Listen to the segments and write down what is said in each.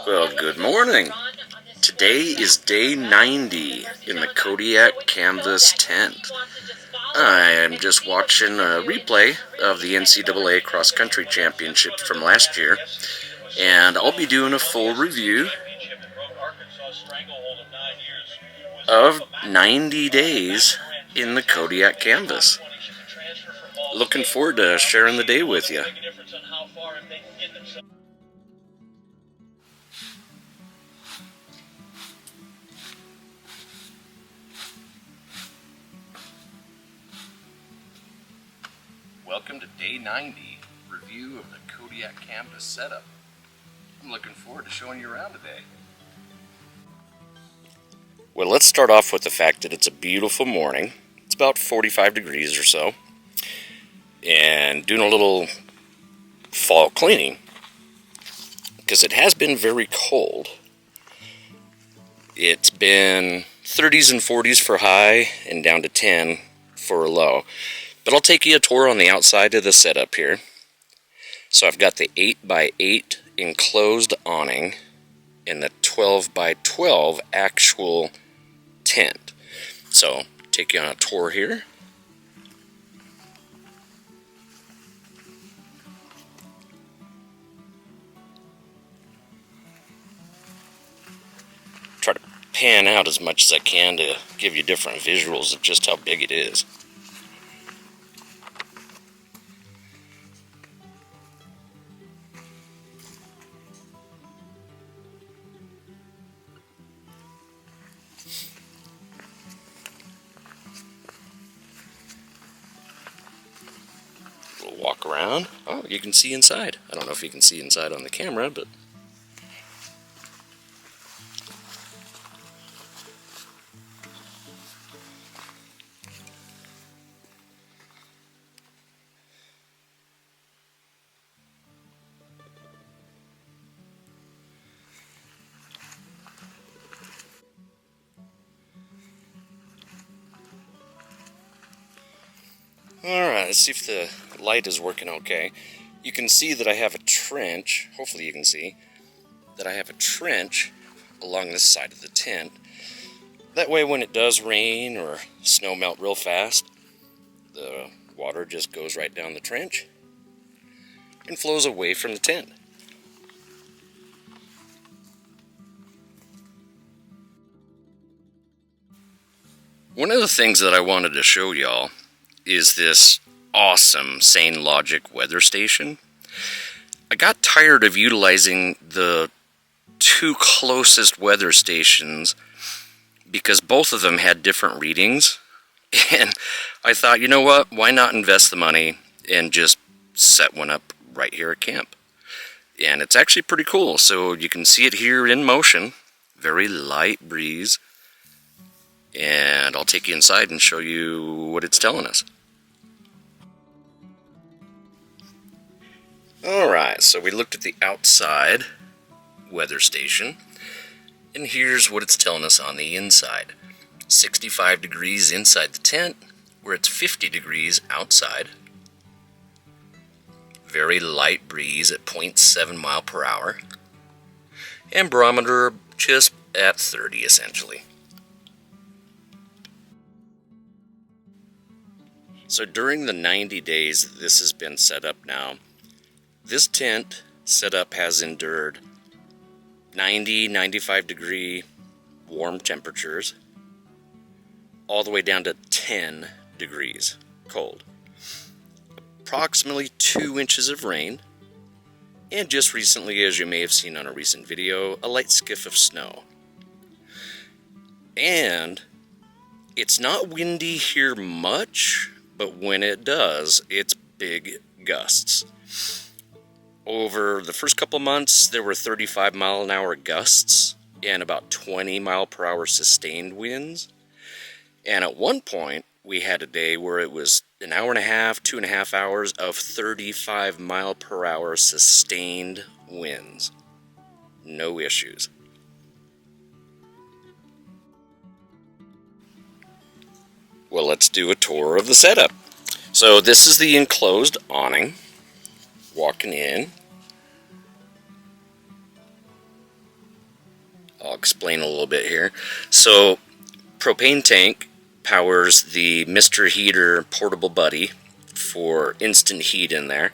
Well, good morning. Today is day 90 in the Kodiak Canvas tent. I am just watching a replay of the NCAA Cross Country Championship from last year, and I'll be doing a full review of 90 days in the Kodiak Canvas. Looking forward to sharing the day with you. Welcome to day 90, review of the Kodiak Canvas setup. I'm looking forward to showing you around today. Well, let's start off with the fact that it's a beautiful morning. It's about 45 degrees or so. And doing a little fall cleaning, because it has been very cold. It's been 30s and 40s for high and down to 10 for low. But I'll take you a tour on the outside of the setup here. So I've got the 8x8 enclosed awning and the 12x12 actual tent. So take you on a tour here. Try to pan out as much as I can to give you different visuals of just how big it is. We'll walk around. Oh, you can see inside. I don't know if you can see inside on the camera, but alright, let's see if the light is working okay. You can see that I have a trench, hopefully you can see, that I have a trench along this side of the tent. That way when it does rain or snow melt real fast, the water just goes right down the trench and flows away from the tent. One of the things that I wanted to show y'all is this awesome Sane Logic weather station. I got tired of utilizing the two closest weather stations because both of them had different readings, and I thought, you know what, why not invest the money and just set one up right here at camp. And it's actually pretty cool. So you can see it here in motion, very light breeze, and I'll take you inside and show you what it's telling us. Alright, so we looked at the outside weather station, and here's what it's telling us on the inside. 65 degrees inside the tent, where it's 50 degrees outside. Very light breeze at 0.7 mile per hour. And barometer just at 30 essentially. So during the 90 days that this has been set up now, this tent setup has endured 90, 95 degree warm temperatures, all the way down to 10 degrees cold. Approximately 2 inches of rain, and just recently, as you may have seen on a recent video, a light skiff of snow. And it's not windy here much, but when it does, it's big gusts. Over the first couple months, there were 35 mile an hour gusts and about 20 mile per hour sustained winds. And at one point, we had a day where it was an hour and a half, 2.5 hours of 35 mile per hour sustained winds. No issues. Well, let's do a tour of the setup. So this is the enclosed awning. Walking in, I'll explain a little bit here. So, propane tank powers the Mr. Heater Portable Buddy for instant heat in there.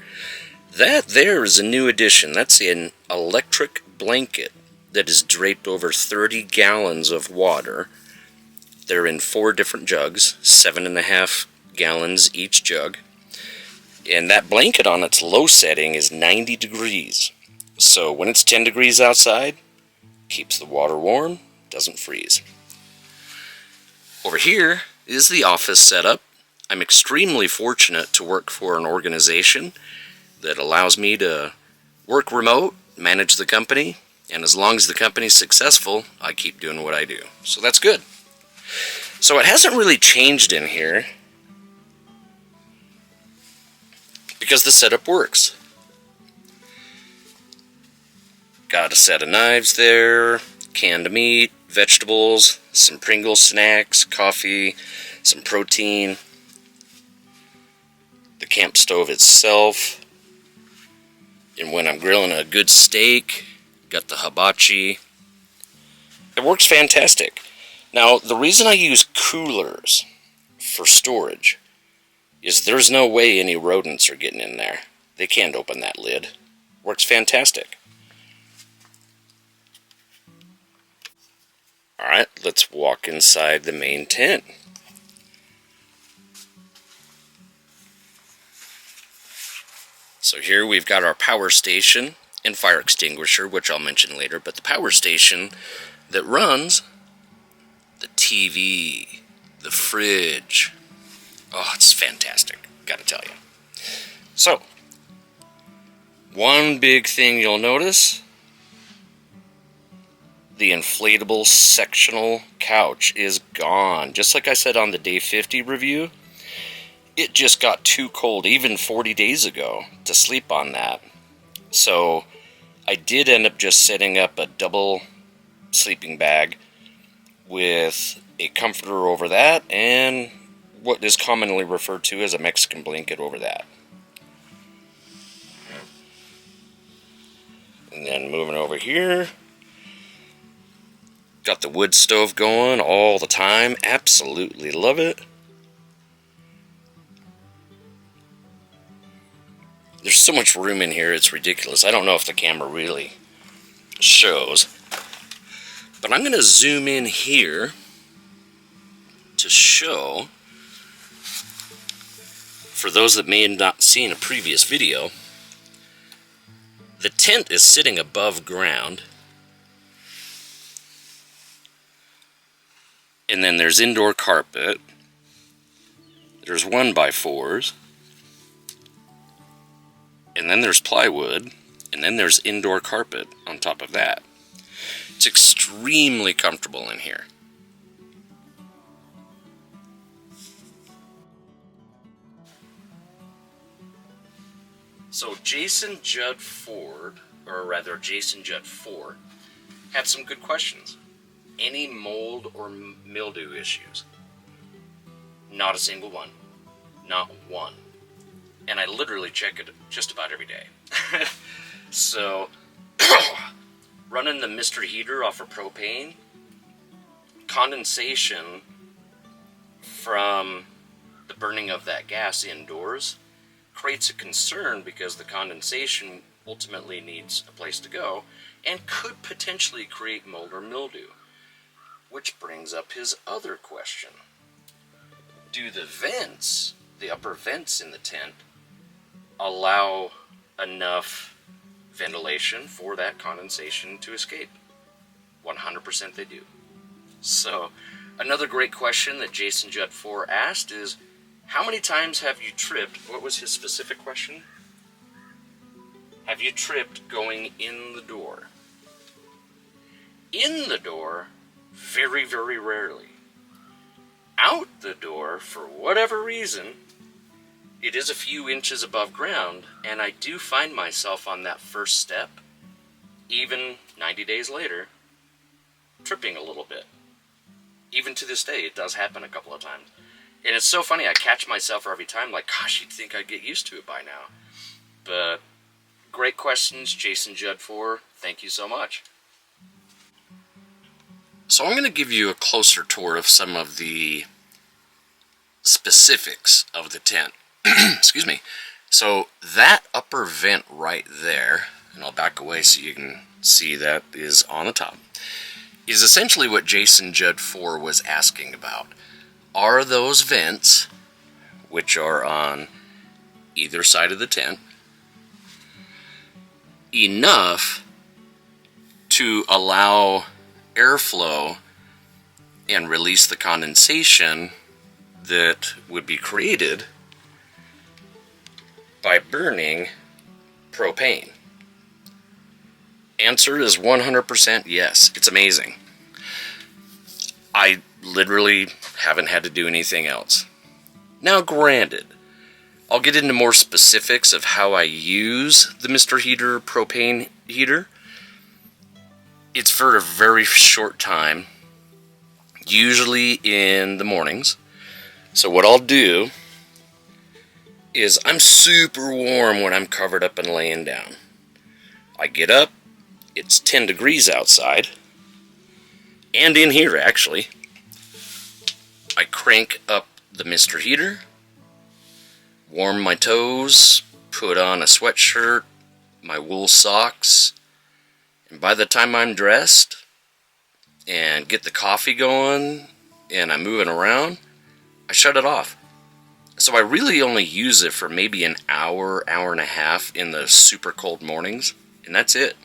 That there is a new addition. That's an electric blanket that is draped over 30 gallons of water. They're in 4 different jugs, 7.5 gallons each jug. And that blanket on its low setting is 90 degrees. So when it's 10 degrees outside, keeps the water warm, doesn't freeze. Over here is the office setup. I'm extremely fortunate to work for an organization that allows me to work remote, manage the company, and as long as the company's successful, I keep doing what I do. So that's good. So it hasn't really changed in here because the setup works. Got a set of knives there, canned meat, vegetables, some Pringles snacks, coffee, some protein, the camp stove itself, and when I'm grilling a good steak, got the hibachi. It works fantastic. Now, the reason I use coolers for storage is there's no way any rodents are getting in there. They can't open that lid. Works fantastic. Alright, let's walk inside the main tent. So here we've got our power station and fire extinguisher, which I'll mention later, but the power station that runs the TV, the fridge. Oh, it's fantastic, gotta tell you. So, one big thing you'll notice, the inflatable sectional couch is gone. Just like I said on the day 50 review, it just got too cold, even 40 days ago, to sleep on that. So I did end up just setting up a double sleeping bag with a comforter over that and what is commonly referred to as a Mexican blanket over that. And then moving over here, got the wood stove going all the time. Absolutely love it. There's so much room in here, it's ridiculous. I don't know if the camera really shows. But I'm going to zoom in here to show, for those that may have not seen a previous video, the tent is sitting above ground. And then there's indoor carpet. There's 1x4s. And then there's plywood, and then there's indoor carpet on top of that. It's extremely comfortable in here. So Jason Judd 4, had some good questions. Any mold or mildew issues? Not a single one. Not one. And I literally check it just about every day. So, running the Mr. Heater off of propane, condensation from the burning of that gas indoors creates a concern because the condensation ultimately needs a place to go and could potentially create mold or mildew. Which brings up his other question. Do the vents, the upper vents in the tent, allow enough ventilation for that condensation to escape? 100% they do. So, another great question that Jason Judd 4 asked is, how many times have you tripped? What was his specific question? Have you tripped going in the door? In the door, very, very rarely. Out the door, for whatever reason, it is a few inches above ground, and I do find myself on that first step, even 90 days later, tripping a little bit. Even to this day, it does happen a couple of times. And it's so funny, I catch myself every time, like, gosh, you'd think I'd get used to it by now. But, great questions, Jason Judd 4. Thank you so much. So I'm going to give you a closer tour of some of the specifics of the tent. Excuse me. So that upper vent right there, and I'll back away so you can see that is on the top, is essentially what Jason Judd 4 was asking about. Are those vents, which are on either side of the tent, enough to allow airflow and release the condensation that would be created by burning propane? Answer is 100% yes. It's amazing. I literally haven't had to do anything else. Now granted, I'll get into more specifics of how I use the Mr. Heater propane heater. It's for a very short time, usually in the mornings. So what I'll do is I'm super warm when I'm covered up and laying down. I get up, it's 10 degrees outside, and in here actually. I crank up the Mr. Heater, warm my toes, put on a sweatshirt, my wool socks, and by the time I'm dressed and get the coffee going and I'm moving around, I shut it off. So I really only use it for maybe an hour, hour and a half in the super cold mornings, and that's it.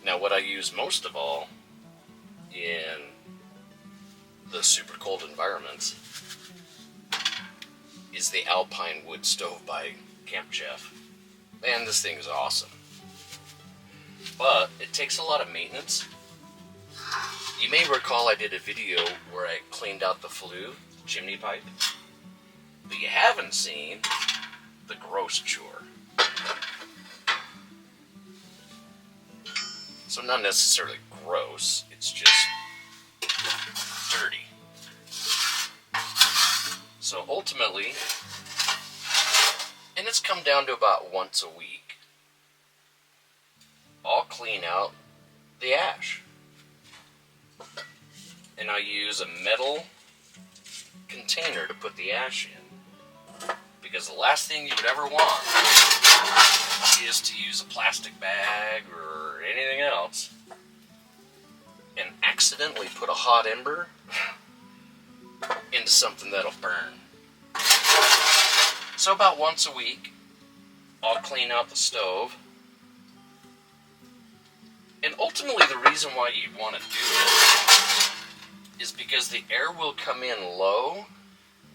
Now what I use most of all in the super cold environments is the Alpine wood stove by Camp Chef. Man, this thing is awesome. But it takes a lot of maintenance. You may recall I did a video where I cleaned out the flue chimney pipe, but you haven't seen the gross chore. So not necessarily gross, it's just dirty. So ultimately, and it's come down to about once a week, I'll clean out the ash. And I use a metal container to put the ash in. Because the last thing you would ever want is to use a plastic bag or anything else and accidentally put a hot ember into something that'll burn. So about once a week, I'll clean out the stove. And ultimately the reason why you'd want to do it is because the air will come in low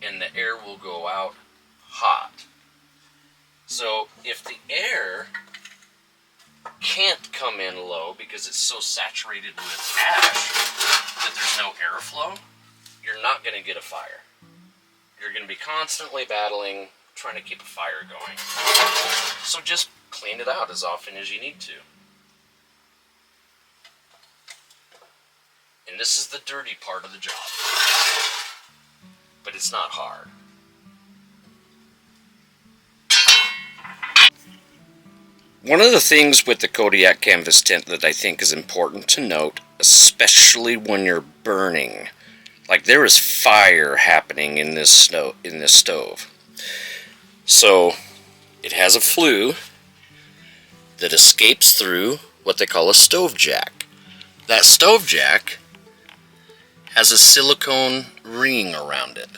and the air will go out hot. So if the air can't come in low because it's so saturated with ash that there's no airflow, you're not going to get a fire. You're going to be constantly battling, trying to keep a fire going. So just clean it out as often as you need to. And this is the dirty part of the job. But it's not hard. One of the things with the Kodiak Canvas tent that I think is important to note, especially when you're burning, like there is fire happening in this stove. So it has a flue that escapes through what they call a stove jack. That stove jack has a silicone ring around it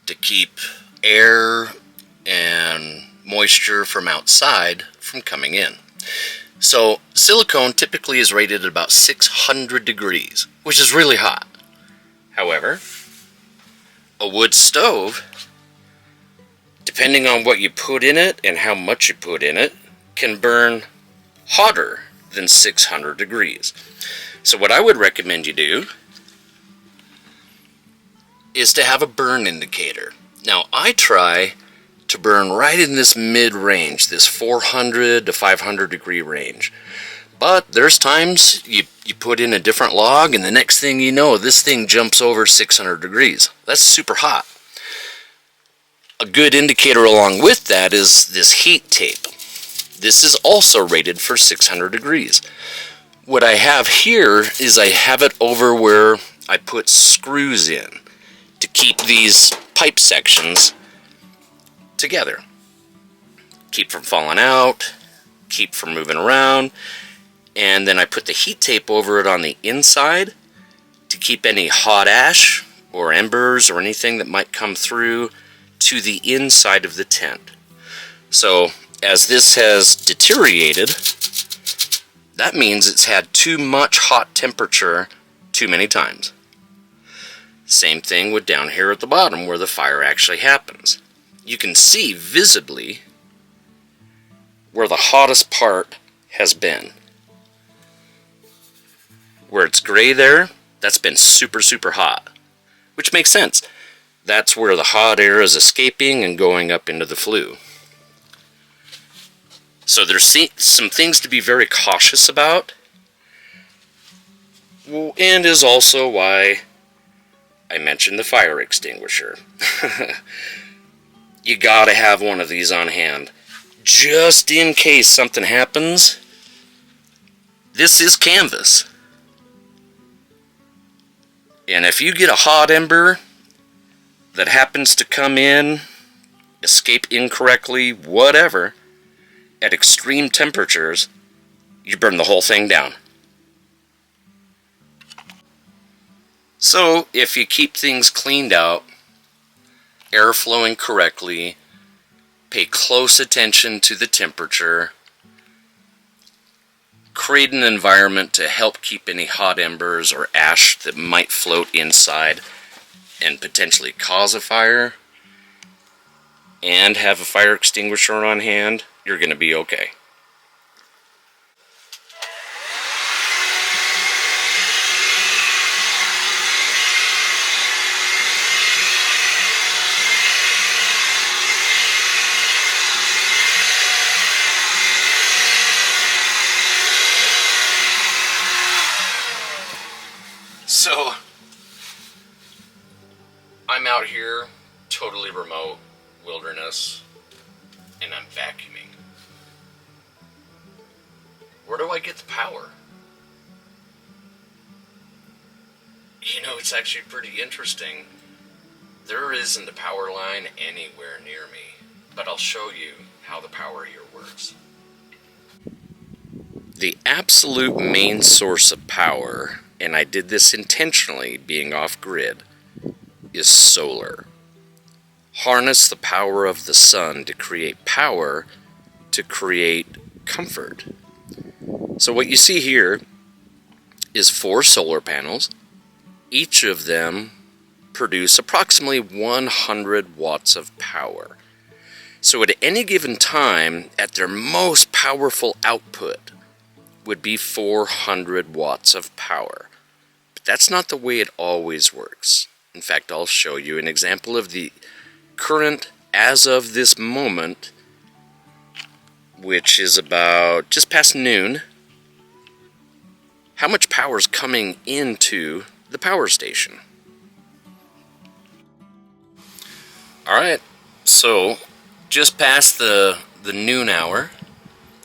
to keep air and moisture from outside from coming in. So silicone typically is rated at about 600 degrees, which is really hot. However, a wood stove, depending on what you put in it and how much you put in it, can burn hotter than 600 degrees. So what I would recommend you do is to have a burn indicator. Now I try to burn right in this mid-range, this 400 to 500 degree range. But there's times you put in a different log and the next thing you know, this thing jumps over 600 degrees. That's super hot. A good indicator along with that is this heat tape. This is also rated for 600 degrees. What I have here is I have it over where I put screws in to keep these pipe sections together. Keep from falling out, keep from moving around, and then I put the heat tape over it on the inside to keep any hot ash or embers or anything that might come through to the inside of the tent. So as this has deteriorated, that means it's had too much hot temperature too many times. Same thing with down here at the bottom where the fire actually happens. You can see visibly where the hottest part has been. Where it's gray there, that's been super, super hot. Which makes sense. That's where the hot air is escaping and going up into the flue. So there's some things to be very cautious about. And is also why I mentioned the fire extinguisher. You gotta have one of these on hand. Just in case something happens. This is canvas. And if you get a hot ember that happens to come in, escape incorrectly, whatever, at extreme temperatures, you burn the whole thing down. So, if you keep things cleaned out, air flowing correctly, pay close attention to the temperature, create an environment to help keep any hot embers or ash that might float inside and potentially cause a fire, and have a fire extinguisher on hand, you're going to be okay. So, I'm out here, totally remote, wilderness, and I'm vacuuming. Where do I get the power? You know, it's actually pretty interesting. There isn't a power line anywhere near me, but I'll show you how the power here works. The absolute main source of power, and I did this intentionally being off-grid, is solar. Harness the power of the sun to create power, to create comfort. So what you see here is 4 solar panels. Each of them produce approximately 100 watts of power. So at any given time, at their most powerful output, would be 400 watts of power. But that's not the way it always works. In fact, I'll show you an example of the current as of this moment, which is about just past noon. How much power is coming into the power station? Alright, so just past the noon hour.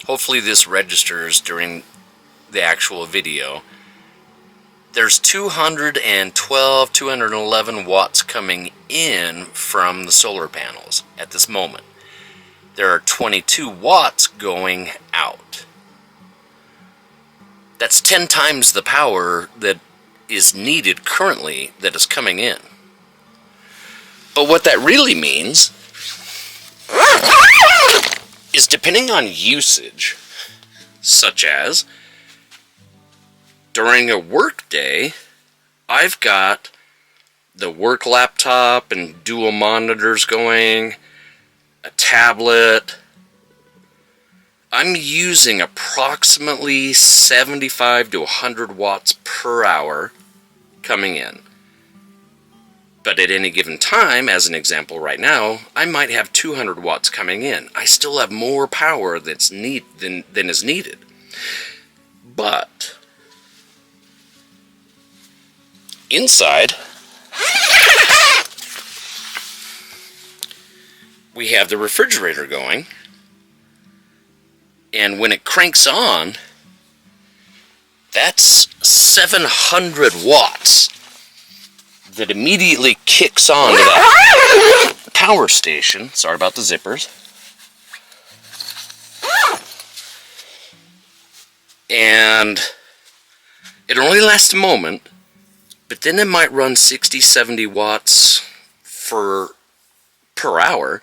Hopefully this registers during the actual video. There's 212, 211 watts coming in from the solar panels at this moment. There are 22 watts going out. That's 10 times the power that is needed currently that is coming in. But what that really means is depending on usage, such as during a work day, I've got the work laptop and dual monitors going, a tablet. I'm using approximately 75 to 100 watts per hour coming in. But at any given time, as an example right now, I might have 200 watts coming in. I still have more power than is needed. But inside, we have the refrigerator going. And when it cranks on, that's 700 watts that immediately kicks on to that power station. Sorry about the zippers. And it only lasts a moment, but then it might run 60, 70 watts per hour,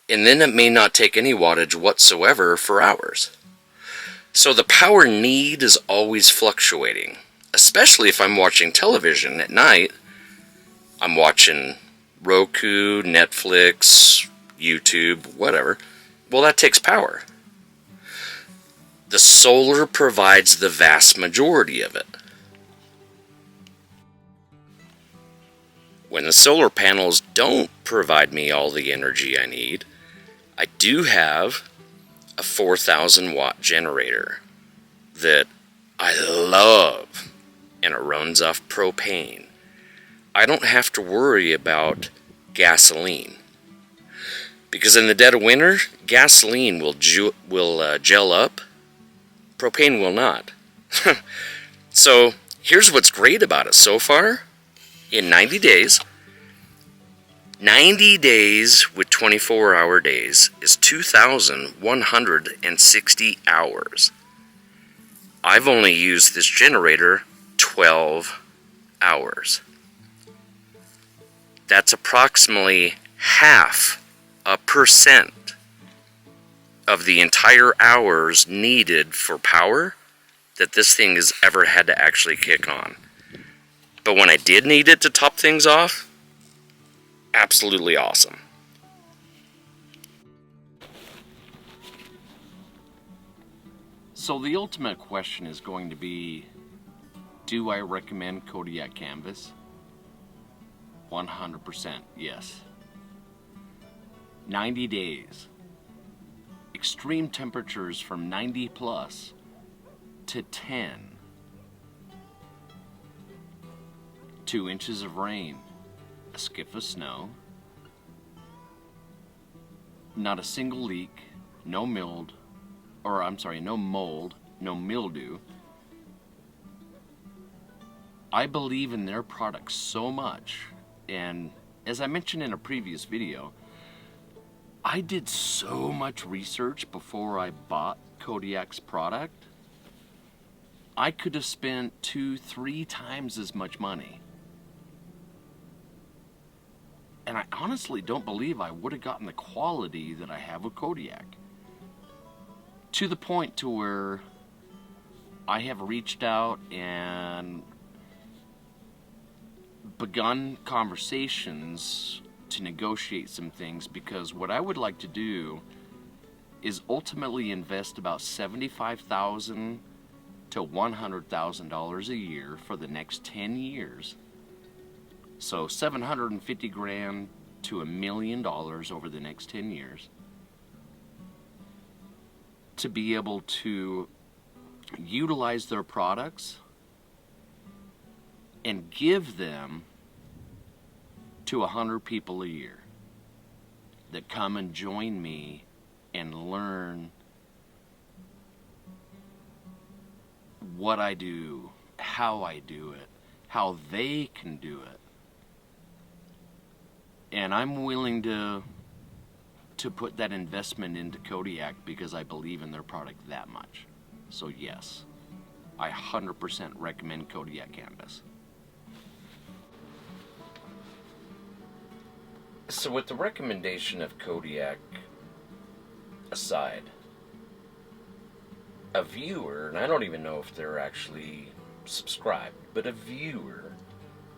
and then it may not take any wattage whatsoever for hours. So the power need is always fluctuating, especially if I'm watching television at night. I'm watching Roku, Netflix, YouTube, whatever. Well, that takes power. The solar provides the vast majority of it. When the solar panels don't provide me all the energy I need, I do have a 4,000 watt generator that I love, and it runs off propane. I don't have to worry about gasoline, because in the dead of winter, gasoline will gel up, propane will not. So here's what's great about it so far. In 90 days with 24-hour days is 2,160 hours. I've only used this generator 12 hours. That's approximately 0.5% of the entire hours needed for power that this thing has ever had to actually kick on. But when I did need it to top things off, absolutely awesome. So the ultimate question is going to be, do I recommend Kodiak Canvas? 100% yes. 90 days. Extreme temperatures from 90 plus to 10. 2 inches of rain, a skiff of snow, not a single leak, no mold, no mildew. I believe in their products so much, and as I mentioned in a previous video, I did so much research before I bought Kodiak's product. I could have spent 2-3 times as much money. And I honestly don't believe I would have gotten the quality that I have with Kodiak. To the point to where I have reached out and begun conversations to negotiate some things, because what I would like to do is ultimately invest about $75,000 to $100,000 a year for the next 10 years. So $750,000 to $1 million over the next 10 years to be able to utilize their products and give them to 100 people a year that come and join me and learn what I do, how I do it, how they can do it. And I'm willing to put that investment into Kodiak because I believe in their product that much. So yes, I 100% recommend Kodiak Canvas. So with the recommendation of Kodiak aside, a viewer, and I don't even know if they're actually subscribed, but a viewer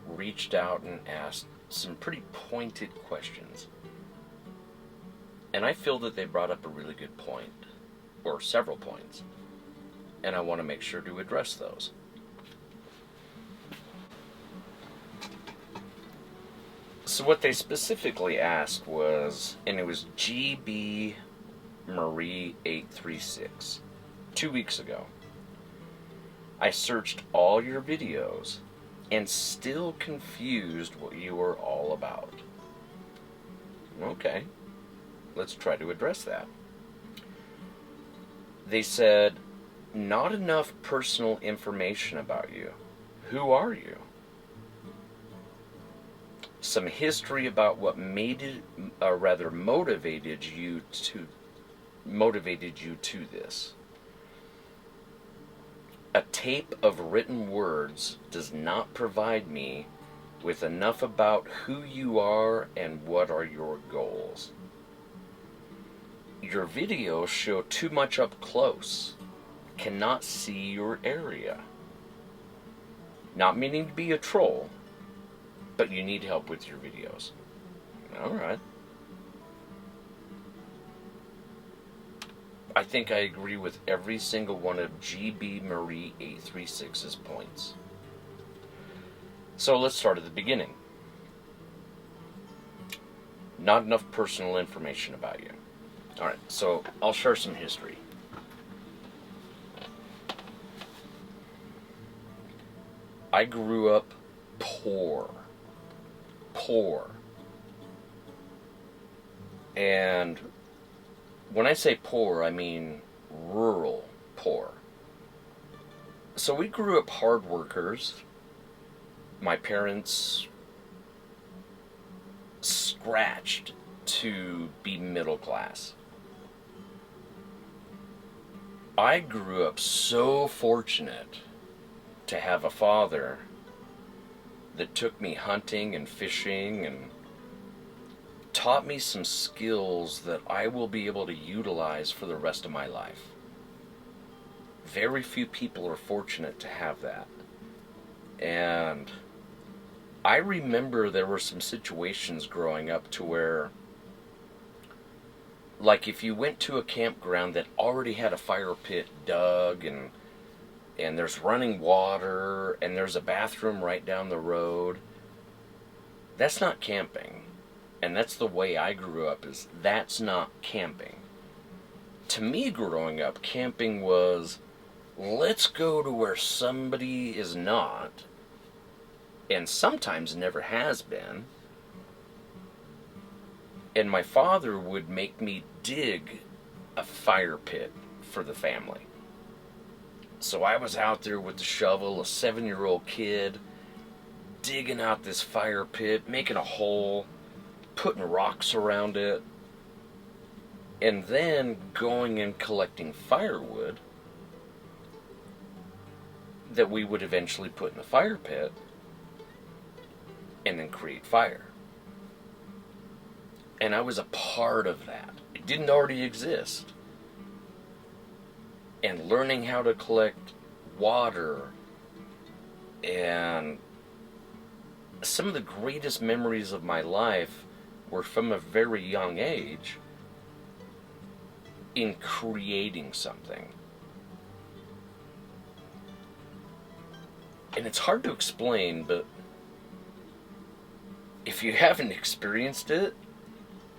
reached out and asked some pretty pointed questions. And I feel that they brought up a really good point, or several points, and I want to make sure to address those. So what they specifically asked was, and it was GB Marie 836, 2 weeks ago. I searched all your videos and still confused what you were all about. Okay, let's try to address that. They said, not enough personal information about you. Who are you? Some history about what made it, or rather motivated you to this. A tape of written words does not provide me with enough about who you are and what are your goals. Your videos show too much up close. Cannot see your area. Not meaning to be a troll, but you need help with your videos. Alright. I think I agree with every single one of GB Marie 836's points. So let's start at the beginning. Not enough personal information about you. Alright, so I'll share some history. I grew up poor. And when I say poor, I mean rural poor. So we grew up hard workers. My parents scratched to be middle class. I grew up so fortunate to have a father that took me hunting and fishing and taught me some skills that I will be able to utilize for the rest of my life. Very few people are fortunate to have that. And I remember there were some situations growing up to where, like, if you went to a campground that already had a fire pit dug and there's running water and there's a bathroom right down the road, that's not camping. And that's the way I grew up, is that's not camping. To me, growing up, camping was, let's go to where somebody is not, and sometimes never has been. And my father would make me dig a fire pit for the family. So I was out there with the shovel, a 7-year-old kid, digging out this fire pit, making a hole, putting rocks around it, and then going and collecting firewood that we would eventually put in the fire pit and then create fire. And I was a part of that. It didn't already exist. And learning how to collect water, and some of the greatest memories of my life were from a very young age in creating something. And it's hard to explain, but if you haven't experienced it,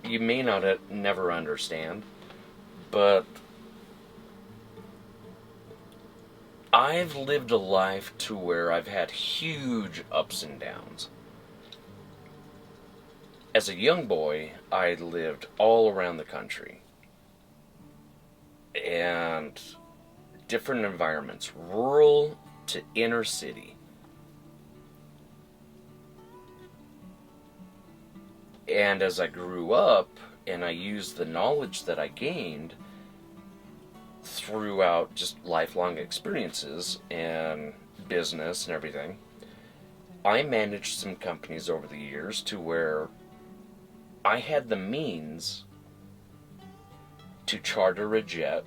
you may not never understand. But I've lived a life to where I've had huge ups and downs. As a young boy, I lived all around the country. And different environments, rural to inner city. And as I grew up, and I used the knowledge that I gained throughout just lifelong experiences and business and everything, I managed some companies over the years to where I had the means to charter a jet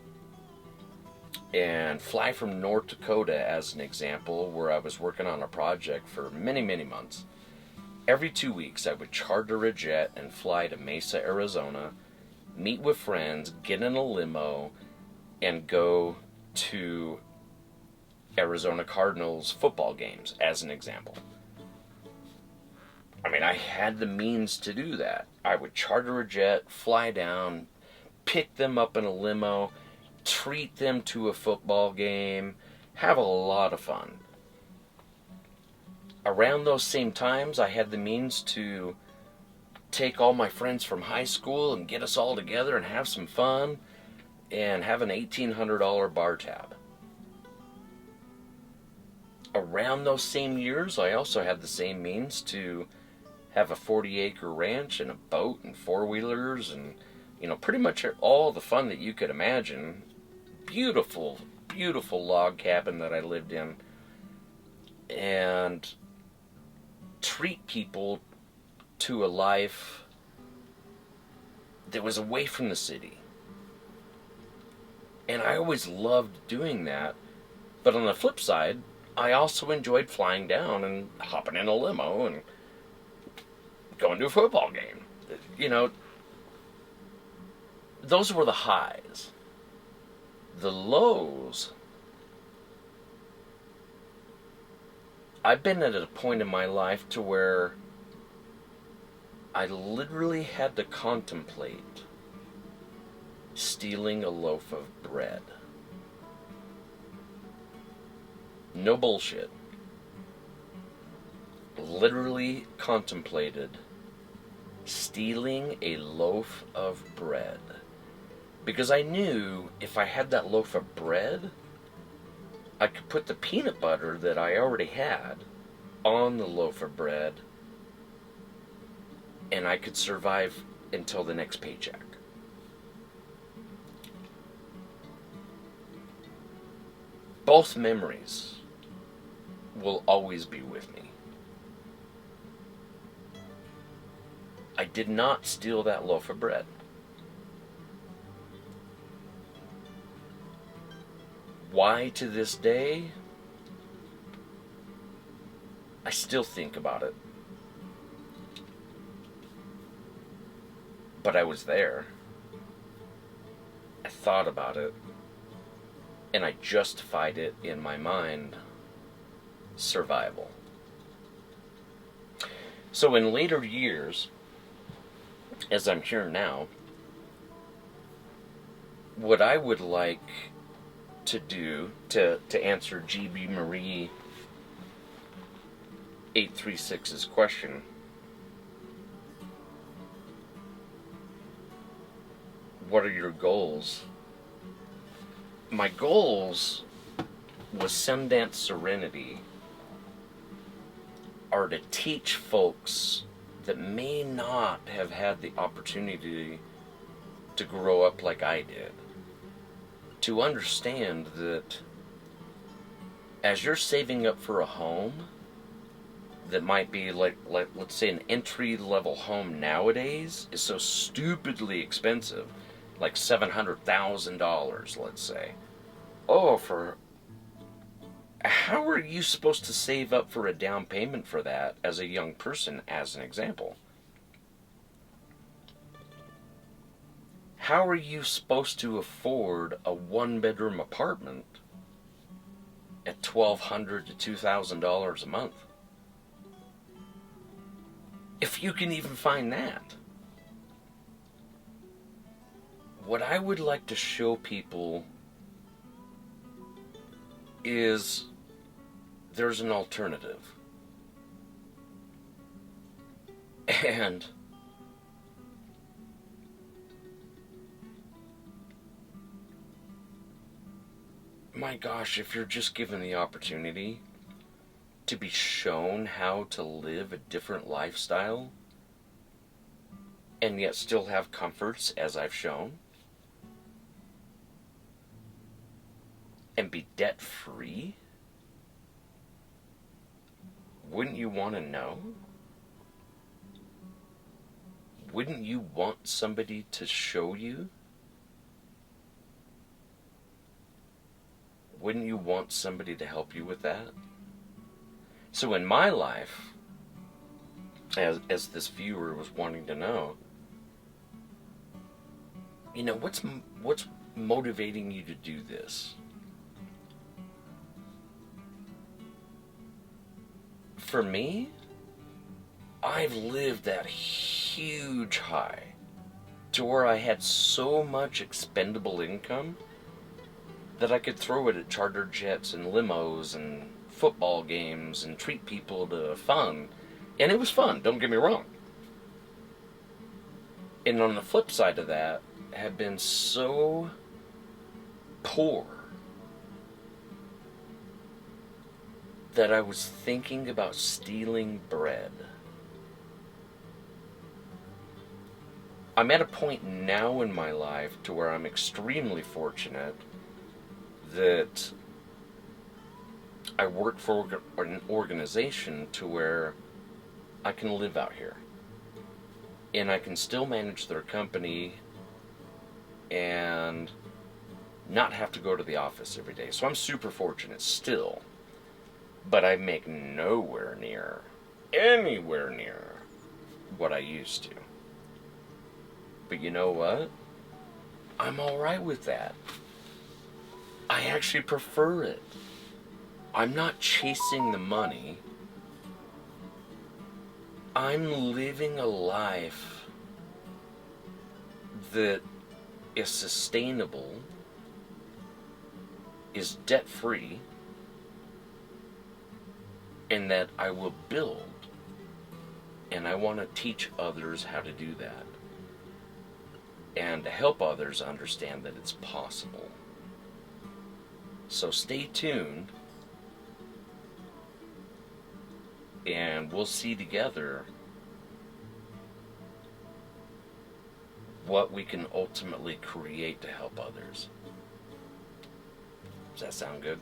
and fly from North Dakota, as an example, where I was working on a project for many, many months. Every 2 weeks, I would charter a jet and fly to Mesa, Arizona, meet with friends, get in a limo, and go to Arizona Cardinals football games, as an example. I mean, I had the means to do that. I would charter a jet, fly down, pick them up in a limo, treat them to a football game, have a lot of fun. Around those same times, I had the means to take all my friends from high school and get us all together and have some fun. and have an $1,800 bar tab. Around those same years, I also had the same means to have a 40-acre ranch and a boat and four-wheelers and, pretty much all the fun that you could imagine. Beautiful, beautiful log cabin that I lived in. And treat people to a life that was away from the city. And I always loved doing that. But on the flip side, I also enjoyed flying down and hopping in a limo and going to a football game. Those were the highs. The lows, I've been at a point in my life to where I literally had to contemplate stealing a loaf of bread. No bullshit. Literally contemplated stealing a loaf of bread. Because I knew if I had that loaf of bread, I could put the peanut butter that I already had on the loaf of bread, and I could survive until the next paycheck. Both memories will always be with me. I did not steal that loaf of bread. Why to this day? I still think about it. But I was there. I thought about it. And I justified it in my mind. Survival. So in later years, as I'm here now, what I would like to do to answer GB Marie 836's question, what are your goals? My goals with Sundance Serenity are to teach folks that may not have had the opportunity to grow up like I did, to understand that as you're saving up for a home that might be like let's say an entry-level home nowadays is so stupidly expensive, like $700,000, let's say. How are you supposed to save up for a down payment for that as a young person, as an example? How are you supposed to afford a one-bedroom apartment at $1,200 to $2,000 a month? If you can even find that. What I would like to show people is there's an alternative. And my gosh, if you're just given the opportunity to be shown how to live a different lifestyle and yet still have comforts as I've shown, and be debt-free, wouldn't you want to know? Wouldn't you want somebody to show you? Wouldn't you want somebody to help you with that? So in my life, as this viewer was wanting to know, what's motivating you to do this? For me, I've lived that huge high to where I had so much expendable income that I could throw it at charter jets and limos and football games and treat people to fun. And it was fun, don't get me wrong. And on the flip side of that, have been so poor that I was thinking about stealing bread. I'm at a point now in my life to where I'm extremely fortunate that I work for an organization to where I can live out here. And I can still manage their company and not have to go to the office every day. So I'm super fortunate still. But I make anywhere near what I used to. But you know what? I'm alright with that. I actually prefer it. I'm not chasing the money. I'm living a life that is sustainable, is debt-free, and that I will build. And I want to teach others how to do that. And to help others understand that it's possible. So stay tuned. And we'll see together what we can ultimately create to help others. Does that sound good?